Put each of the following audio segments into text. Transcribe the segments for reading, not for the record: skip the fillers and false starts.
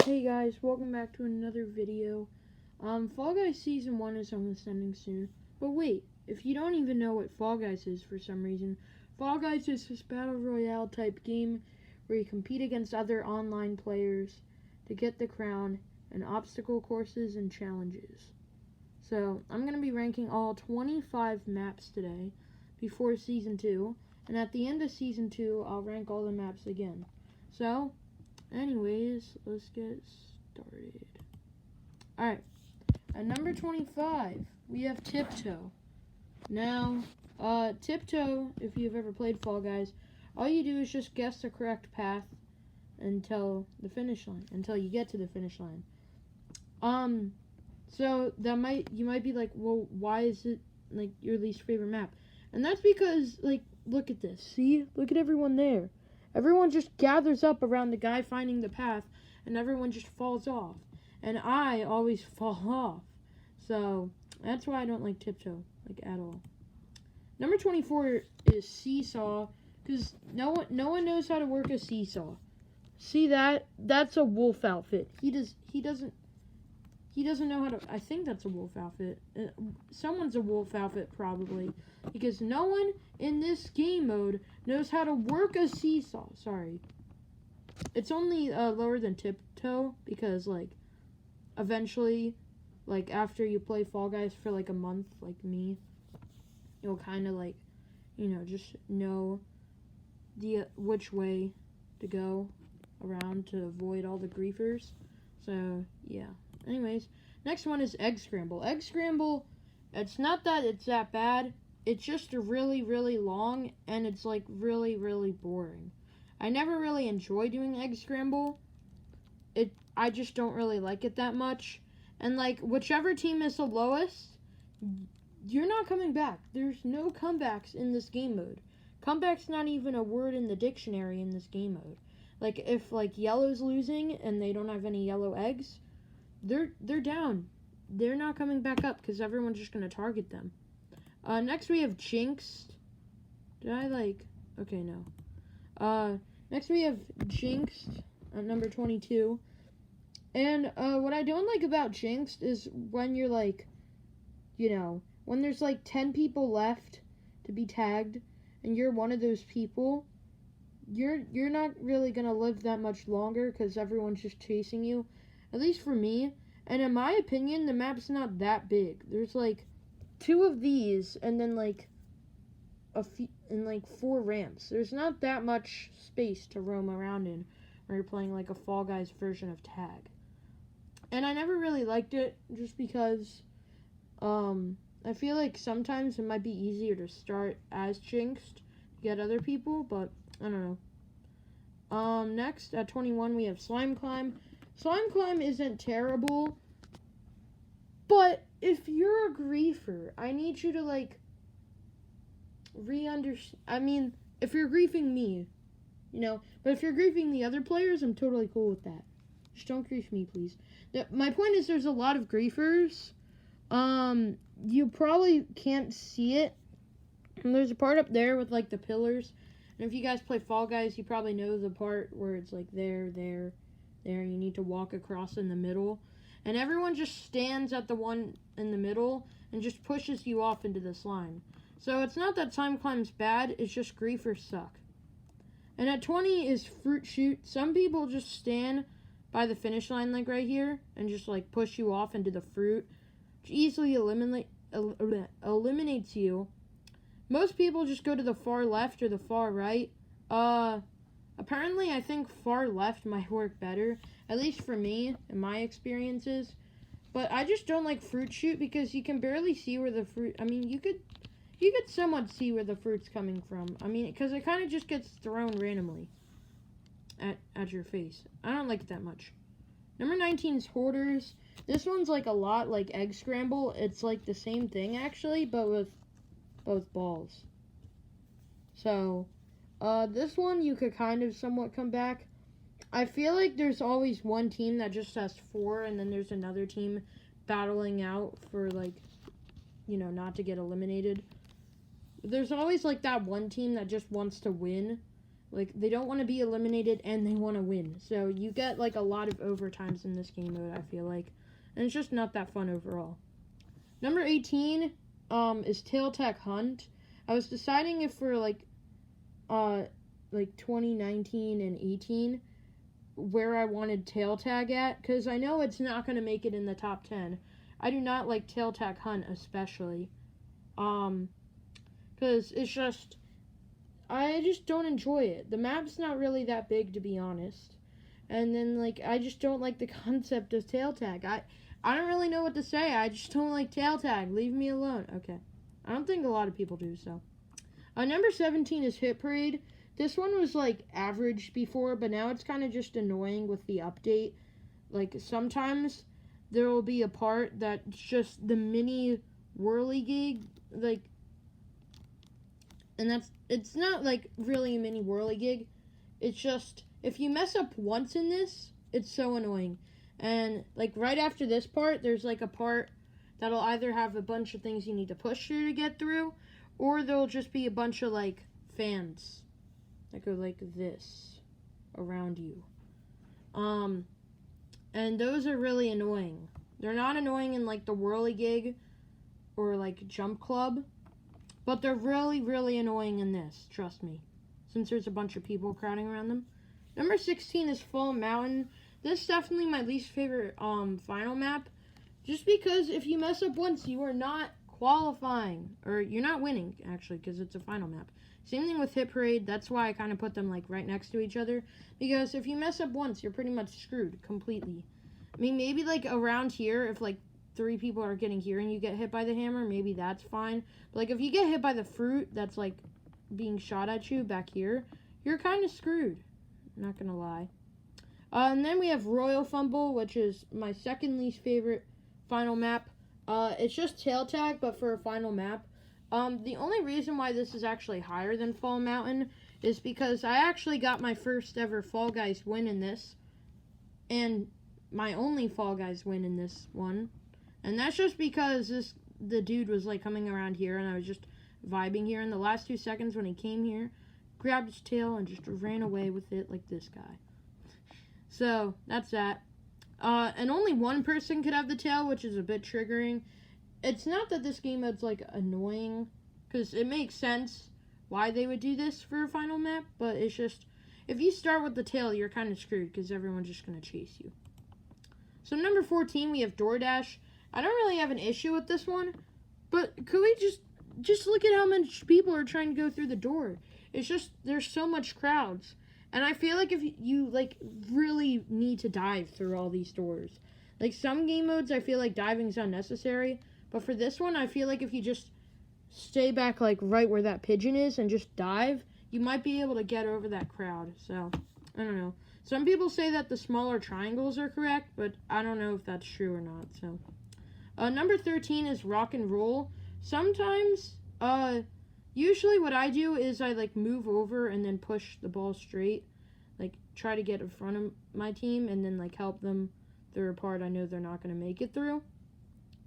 Hey guys, welcome back to another video. Fall Guys Season 1 is almost ending soon. But wait, if you don't even know what Fall Guys is for some reason, Fall Guys is this battle royale type game where you compete against other online players to get the crown and obstacle courses and challenges. So, I'm going to be ranking all 25 maps today before Season 2, and at the end of Season 2, I'll rank all the maps again. So, anyways, let's get started. Alright, at number 25, we have Tiptoe. Now, Tiptoe, if you've ever played Fall Guys, all you do is just guess the correct path until the finish line, until you get to the finish line. So you might be like, well, why is it like your least favorite map? And that's because, like, look at this. See? Look at everyone there. Everyone just gathers up around the guy finding the path, and everyone just falls off. And I always fall off. So, that's why I don't like Tiptoe, like, at all. Number 24 is Seesaw, because no one knows how to work a seesaw. See that? That's a wolf outfit. He doesn't know how to. I think that's a wolf outfit. Someone's a wolf outfit probably, because no one in this game mode knows how to work a seesaw. Sorry, it's only lower than Tiptoe because like eventually, like after you play Fall Guys for like a month, like me, you'll kind of like, just know which way to go around to avoid all the griefers. So yeah. Anyways, next one is Egg Scramble. Egg Scramble, it's not that it's that bad. It's just really, really long, and it's, like, really, really boring. I never really enjoy doing Egg Scramble. I just don't really like it that much. And, like, whichever team is the lowest, you're not coming back. There's no comebacks in this game mode. Comeback's not even a word in the dictionary in this game mode. Like, if, like, yellow's losing and they don't have any yellow eggs, they're down. They're not coming back up because everyone's just going to target them. Next we have Jinxed. Okay, no. Next we have Jinxed at number 22. And what I don't like about Jinxed is when you're like, when there's like 10 people left to be tagged and you're one of those people, you're not really going to live that much longer because everyone's just chasing you. At least for me. And in my opinion, the map's not that big. There's like 2 of these and then like like 4 ramps. There's not that much space to roam around in when you're playing like a Fall Guys version of Tag. And I never really liked it just because I feel like sometimes it might be easier to start as Jinxed to get other people, but I don't know. Next at 21 we have Slime Climb. Slime Climb isn't terrible, but if you're a griefer, I need you to, like, if you're griefing me, but if you're griefing the other players, I'm totally cool with that. Just don't grief me, please. My point is there's a lot of griefers. You probably can't see it. And there's a part up there with, like, the pillars. And if you guys play Fall Guys, you probably know the part where it's, like, there, you need to walk across in the middle, and everyone just stands at the one in the middle and just pushes you off into the slime. So it's not that Slime Climb's bad, it's just griefers suck. And at 20 is Fruit Shoot. Some people just stand by the finish line like right here and just like push you off into the fruit, which easily eliminates you. Most people just go to the far left or the far right. Apparently, I think far left might work better, at least for me, in my experiences. But I just don't like Fruit Shoot because you can barely see where the fruit... you could somewhat see where the fruit's coming from. Because it kind of just gets thrown randomly at your face. I don't like it that much. Number 19 is Hoarders. This one's like a lot like Egg Scramble. It's like the same thing, actually, but with both balls. So... this one you could kind of somewhat come back. I feel like there's always one team that just has 4, and then there's another team battling out for, like, not to get eliminated. There's always, like, that one team that just wants to win, Like, they don't want to be eliminated and they want to win. So you get, like, a lot of overtimes in this game mode, I feel like. And it's just not that fun overall. Number 18 is Tail Tag Hunt. I was deciding if for, like 2019 and 18, where I wanted Tail Tag at. Because I know it's not going to make it in the top 10. I do not like Tail Tag Hunt especially. Because it's just... I just don't enjoy it. The map's not really that big, to be honest. And then, like, I just don't like the concept of tail tag. I don't really know what to say. I just don't like tail tag. Leave me alone. Okay. I don't think a lot of people do, so. Number 17 is Hit Parade. This one was, like, average before, but now it's kind of just annoying with the update. Like, sometimes there will be a part that's just the mini whirligig, like, and it's not, like, really a mini whirligig. It's just, if you mess up once in this, it's so annoying. And, like, right after this part, there's, like, a part that'll either have a bunch of things you need to push through to get through, or there'll just be a bunch of, like, fans that go like this around you. And those are really annoying. They're not annoying in, like, the whirligig or, like, Jump Club, but they're really, really annoying in this, trust me, since there's a bunch of people crowding around them. Number 16 is Fall Mountain. This is definitely my least favorite final map, just because if you mess up once, you are not qualifying, or you're not winning, actually, because it's a final map. Same thing with Hit Parade. That's why I kind of put them, like, right next to each other, because if you mess up once, you're pretty much screwed completely. I mean, maybe, like, around here, if, like, 3 people are getting here and you get hit by the hammer, maybe that's fine. But, like, if you get hit by the fruit that's, like, being shot at you back here, you're kind of screwed. Not gonna lie. And then we have Royal Fumble, which is my second least favorite final map. It's just tail tag, but for a final map. The only reason why this is actually higher than Fall Mountain is because I actually got my first ever Fall Guys win in this. And my only Fall Guys win in this one. And that's just because the dude was, like, coming around here, and I was just vibing here. In the last 2 seconds when he came here, grabbed his tail and just ran away with it like this guy. So, that's that. And only one person could have the tail, which is a bit triggering. It's not that this game mode's, like, annoying, because it makes sense why they would do this for a final map, but it's just, if you start with the tail, you're kind of screwed, because everyone's just going to chase you. So, number 14, we have DoorDash. I don't really have an issue with this one, but could we just look at how much people are trying to go through the door? It's just, there's so much crowds. And I feel like if you, like, really need to dive through all these doors. Like, some game modes, I feel like diving's unnecessary. But for this one, I feel like if you just stay back, like, right where that pigeon is and just dive, you might be able to get over that crowd. So, I don't know. Some people say that the smaller triangles are correct, but I don't know if that's true or not, so. Number 13 is Rock and Roll. Sometimes, usually what I do is I, like, move over and then push the ball straight. Like, try to get in front of my team and then, like, help them through a part I know they're not going to make it through.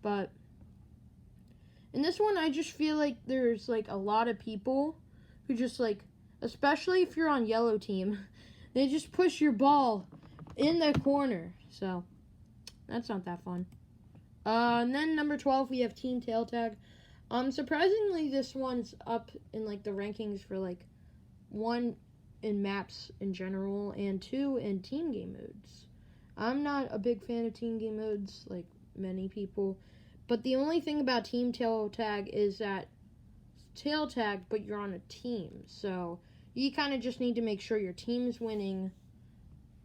But in this one, I just feel like there's, like, a lot of people who just, like, especially if you're on yellow team, they just push your ball in the corner. So, that's not that fun. And then number 12, we have Team Tail Tag. Surprisingly, this one's up in, like, the rankings for, like, 1 in maps in general and 2 in team game modes. I'm not a big fan of team game modes, like many people. But the only thing about Team Tail Tag is that tail tag, but you're on a team. So you kind of just need to make sure your team's winning.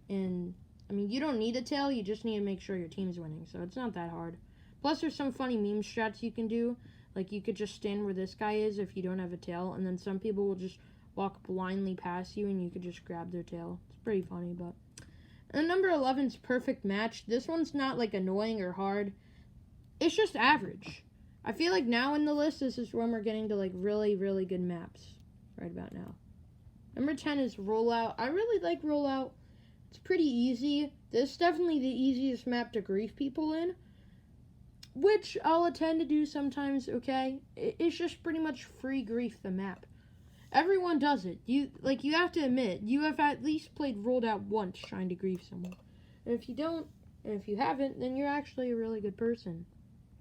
And, I mean, you don't need a tail. You just need to make sure your team's winning. So it's not that hard. Plus, there's some funny meme strats you can do. Like, you could just stand where this guy is if you don't have a tail. And then some people will just walk blindly past you and you could just grab their tail. It's pretty funny, but. And number 11's Perfect Match. This one's not, like, annoying or hard. It's just average. I feel like now in the list, this is when we're getting to, like, really, really good maps. Right about now. Number 10 is Rollout. I really like Rollout. It's pretty easy. This is definitely the easiest map to grief people in. Which I'll tend to do sometimes, okay? It's just pretty much free grief the map. Everyone does it. You have to admit, you have at least played Rolled Out once trying to grief someone. And if you don't, and if you haven't, then you're actually a really good person.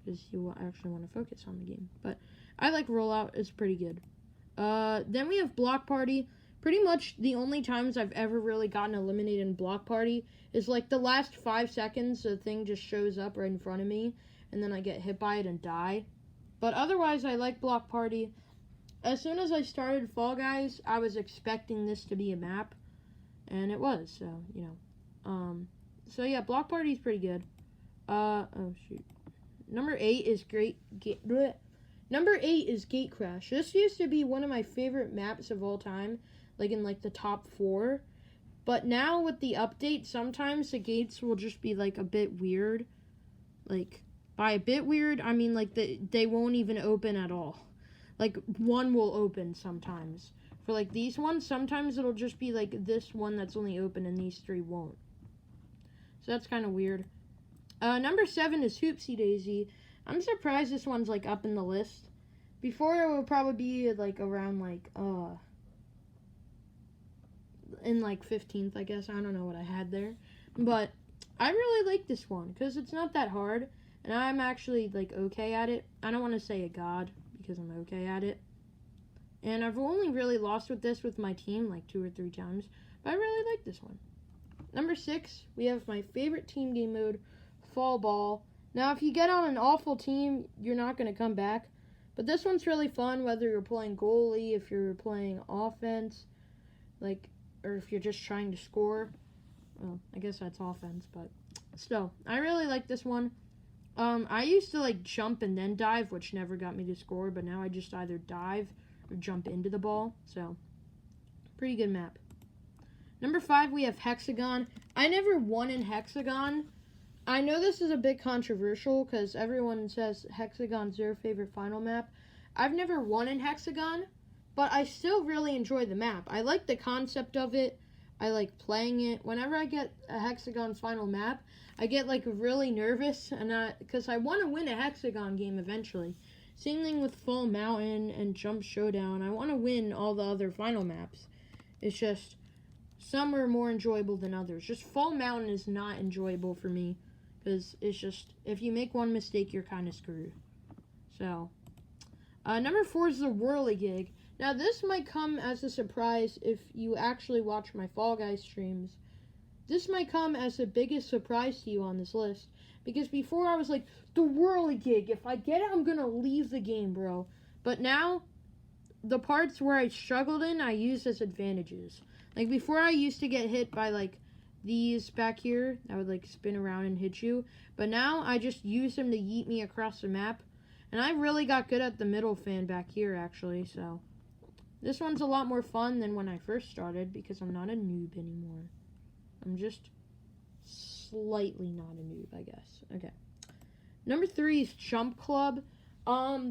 Because you actually want to focus on the game. But I like Rollout. It's pretty good. Then we have Block Party. Pretty much the only times I've ever really gotten eliminated in Block Party is like the last 5 seconds, the thing just shows up right in front of me, and then I get hit by it and die. But otherwise, I like Block Party. As soon as I started Fall Guys, I was expecting this to be a map, and it was, so, you know. So yeah, Block Party is pretty good. Oh shoot. Number 8 is Number 8 is Gate Crash. This used to be one of my favorite maps of all time, like in like the top 4. But now with the update, sometimes the gates will just be like a bit weird. Like, by a bit weird, I mean like they won't even open at all. Like, one will open sometimes. For like these ones, sometimes it'll just be like this one that's only open and these 3 won't. So that's kind of weird. Number 7 is Hoopsie Daisy. I'm surprised this one's like up in the list. Before it would probably be like around like in like 15th, I guess. I don't know what I had there. But I really like this one because it's not that hard and I'm actually like okay at it. I don't want to say a god because I'm okay at it. And I've only really lost with this with my team like 2 or 3 times, but I really like this one. Number 6, we have my favorite team game mode, Fall Ball. Now, if you get on an awful team, you're not going to come back. But this one's really fun, whether you're playing goalie, if you're playing offense, like, or if you're just trying to score. Well, I guess that's offense, but still, I really like this one. I used to, like, jump and then dive, which never got me to score, but now I just either dive or jump into the ball, so pretty good map. Number 5, we have Hexagon. I never won in Hexagon. I know this is a bit controversial because everyone says Hexagon's their favorite final map. I've never won in Hexagon, but I still really enjoy the map. I like the concept of it. I like playing it. Whenever I get a Hexagon final map, I get like really nervous and because I want to win a Hexagon game eventually. Same thing with Fall Mountain and Jump Showdown. I want to win all the other final maps. It's just some are more enjoyable than others. Just Fall Mountain is not enjoyable for me. Because it's just, if you make one mistake, you're kind of screwed. So, number 4 is the Whirligig. Now, this might come as a surprise if you actually watch my Fall Guys streams. This might come as the biggest surprise to you on this list. Because before I was like, the Whirligig, if I get it, I'm going to leave the game, bro. But now, the parts where I struggled in, I use as advantages. Like, before I used to get hit by, like, these back here that would like spin around and hit you, but now I just use them to yeet me across the map, and I really got good at the middle fan back here actually. So this one's a lot more fun than when I first started because I'm not a noob anymore. I'm just slightly not a noob, I guess. Okay, number 3 is Jump Club.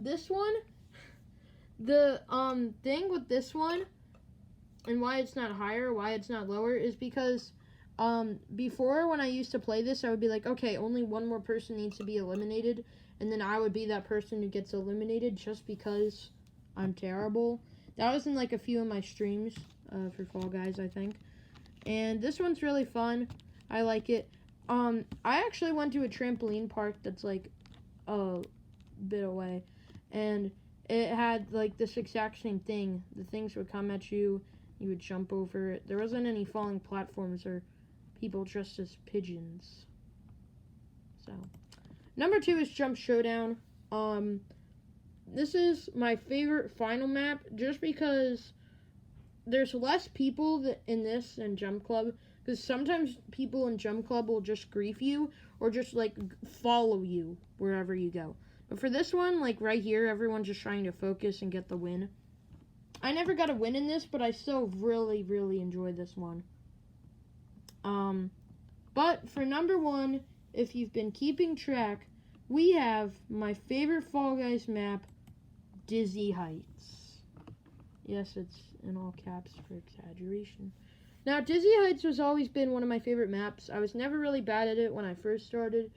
This one, the thing with this one and why it's not higher, why it's not lower, is because before when I used to play this, I would be like, okay, only one more person needs to be eliminated, and then I would be that person who gets eliminated just because I'm terrible. That was in like a few of my streams for Fall Guys, I think. And this one's really fun. I like it. I actually went to a trampoline park that's like a bit away, and it had like this exact same thing. The things would come at you, you would jump over it. There wasn't any falling platforms or people dressed as pigeons. So, number 2 is Jump Showdown. This is my favorite final map just because there's less people in this than Jump Club. Because sometimes people in Jump Club will just grief you or just like follow you wherever you go. But for this one, like right here, everyone's just trying to focus and get the win. I never got a win in this, but I still really, really enjoyed this one. But for number 1, if you've been keeping track, we have my favorite Fall Guys map, Dizzy Heights. Yes, it's in all caps for exaggeration. Now, Dizzy Heights has always been one of my favorite maps. I was never really bad at it when I first started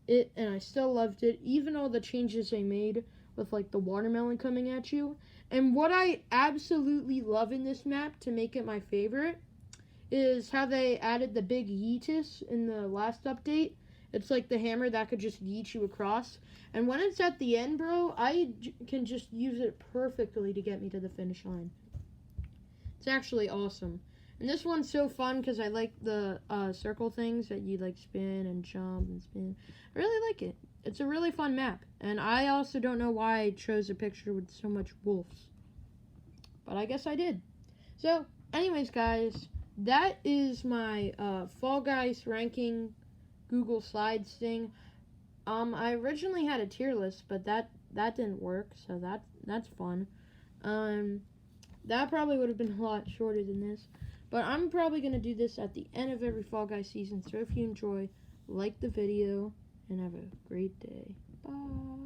it, and I still loved it, even all the changes they made with like the watermelon coming at you. And what I absolutely love in this map to make it my favorite is how they added the big yeetus in the last update. It's like the hammer that could just yeet you across. And when it's at the end, bro, can just use it perfectly to get me to the finish line. It's actually awesome. And this one's so fun because I like the circle things that you like spin and jump and spin. I really like it. It's a really fun map. And I also don't know why I chose a picture with so much wolves. But I guess I did. So, anyways, guys, that is my Fall Guys ranking Google Slides thing. I originally had a tier list, but that didn't work, so that's fun. That probably would have been a lot shorter than this. But I'm probably going to do this at the end of every Fall Guys season. So if you enjoy, like the video, and have a great day. Bye.